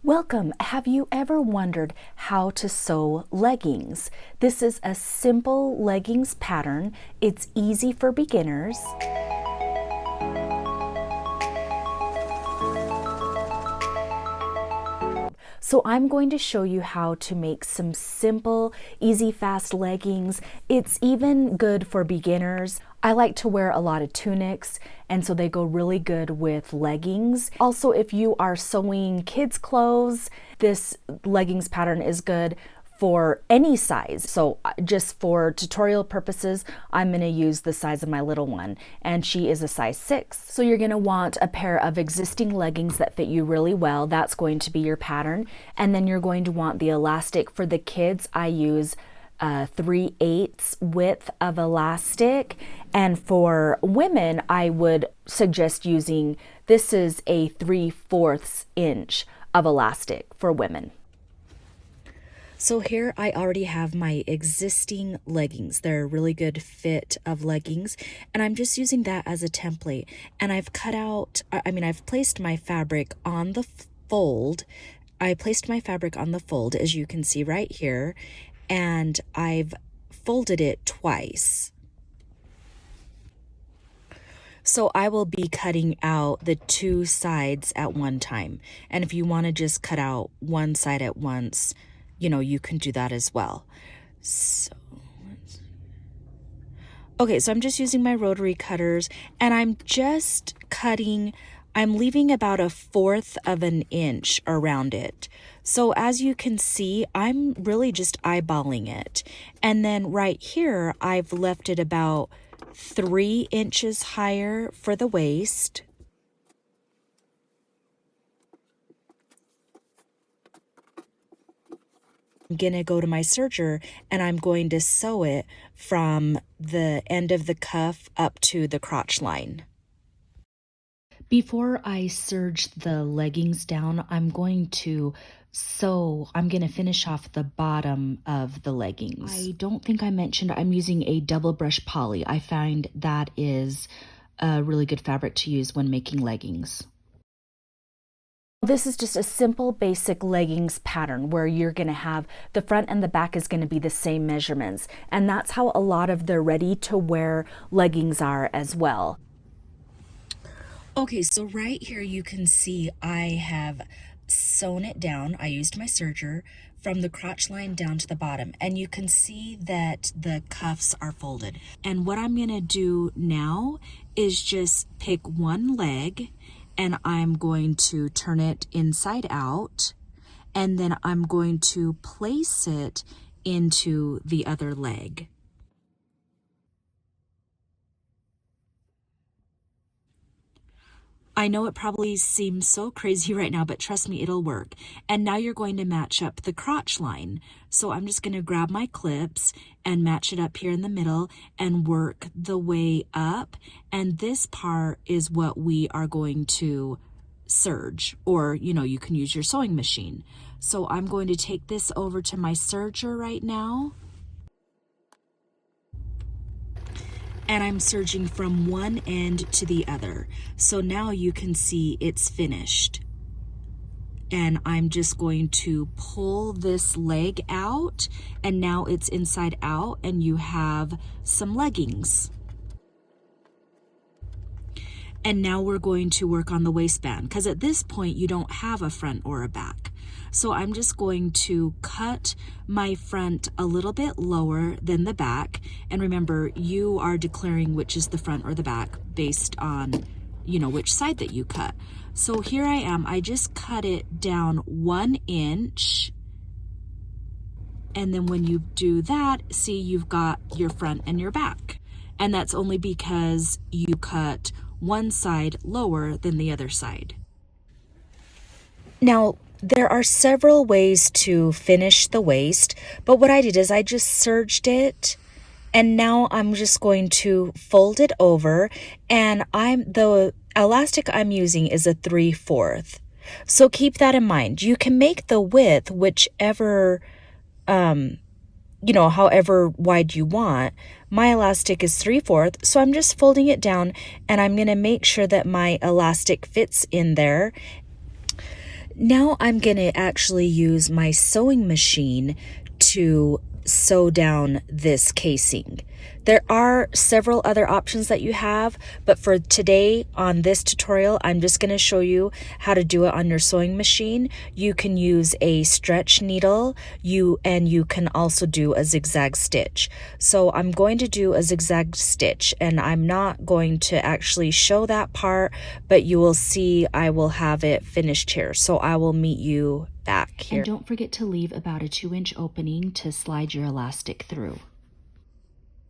Welcome! Have you ever wondered how to sew leggings? This is a simple leggings pattern. It's easy for beginners. So I'm going to show you how to make some simple, easy, fast leggings. It's even good for beginners. I like to wear a lot of tunics, and so they go really good with leggings. Also, if you are sewing kids' clothes, this leggings pattern is good for any size. So just for tutorial purposes, I'm going to use the size of my little one, and she is a size 6. So you're going to want a pair of existing leggings that fit you really well. That's going to be your pattern. And then you're going to want the elastic. For the kids, I use 3/8 width of elastic, and for women I would suggest using, this is a 3/4 inch of elastic for women. So here I already have my existing leggings. They're a really good fit of leggings, and I'm just using that as a template. And I've I've placed my fabric on the fold. I placed my fabric on the fold, as you can see right here, and I've folded it twice. So I will be cutting out the two sides at one time. And if you want to just cut out one side at once, you can do that as well. Okay, so I'm just using my rotary cutters, and I'm just cutting, I'm leaving about 1/4 of an inch around it. So as you can see, I'm really just eyeballing it. And then right here, I've left it about 3 inches higher for the waist. I'm going to go to my serger, and I'm going to sew it from the end of the cuff up to the crotch line. Before I serge the leggings down, I'm going to finish off the bottom of the leggings. I don't think I mentioned I'm using a double brush poly. I find that is a really good fabric to use when making leggings. This is just a simple basic leggings pattern where you're going to have the front and the back is going to be the same measurements, and that's how a lot of the ready-to-wear leggings are as well. Okay, so right here you can see I have sewn it down. I used my serger from the crotch line down to the bottom, and you can see that the cuffs are folded. And what I'm going to do now is just pick one leg, and I'm going to turn it inside out, and then I'm going to place it into the other leg. I know it probably seems so crazy right now, but trust me, it'll work. And now you're going to match up the crotch line. So I'm just going to grab my clips and match it up here in the middle and work the way up. And this part is what we are going to serge, or, you can use your sewing machine. So I'm going to take this over to my serger right now. And I'm serging from one end to the other. So now you can see it's finished. And I'm just going to pull this leg out, and now it's inside out, and you have some leggings. And now we're going to work on the waistband, because at this point you don't have a front or a back. So I'm just going to cut my front a little bit lower than the back. And remember, you are declaring which is the front or the back based on, which side that you cut. So here I am, I just cut it down 1 inch. And then when you do that, see, you've got your front and your back. And that's only because you cut one side lower than the other side. Now, there are several ways to finish the waist, but what I did is I just serged it, and now I'm just going to fold it over, and the elastic I'm using is a 3/4. So keep that in mind. You can make the width whichever, however wide you want. My elastic is 3/4, so I'm just folding it down, and I'm going to make sure that my elastic fits in there. Now I'm going to actually use my sewing machine to sew down this casing. There are several other options that you have, but for today on this tutorial, I'm just going to show you how to do it on your sewing machine. You can use a stretch needle, and you can also do a zigzag stitch. So I'm going to do a zigzag stitch, and I'm not going to actually show that part, but you will see I will have it finished here. So I will meet you back here. And don't forget to leave about a 2-inch opening to slide your elastic through.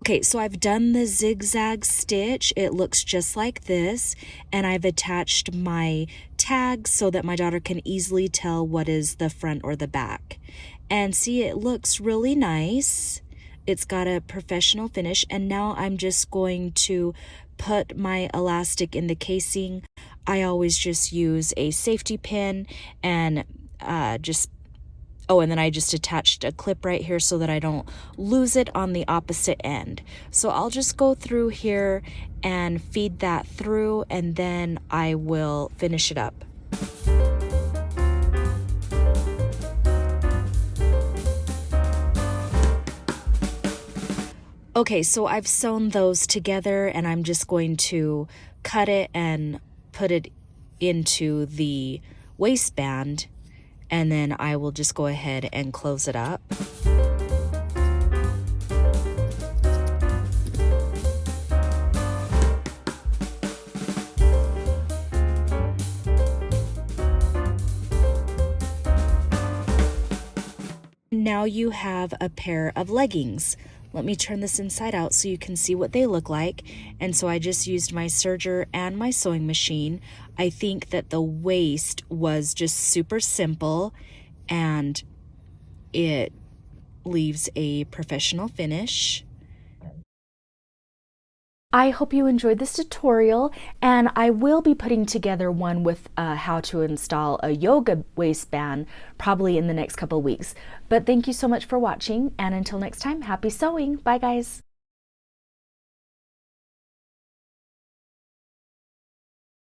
Okay, so I've done the zigzag stitch. It looks just like this, and I've attached my tags so that my daughter can easily tell what is the front or the back. And see, it looks really nice. It's got a professional finish, and now I'm just going to put my elastic in the casing. I always just use a safety pin and and then I just attached a clip right here so that I don't lose it on the opposite end. So I'll just go through here and feed that through, and then I will finish it up. Okay, so I've sewn those together, and I'm just going to cut it and put it into the waistband, and then I will just go ahead and close it up. Now you have a pair of leggings. Let me turn this inside out so you can see what they look like. And so I just used my serger and my sewing machine. I think that the waist was just super simple, and it leaves a professional finish. I hope you enjoyed this tutorial, and I will be putting together one with how to install a yoga waistband probably in the next couple of weeks. But thank you so much for watching, and until next time, happy sewing. Bye guys.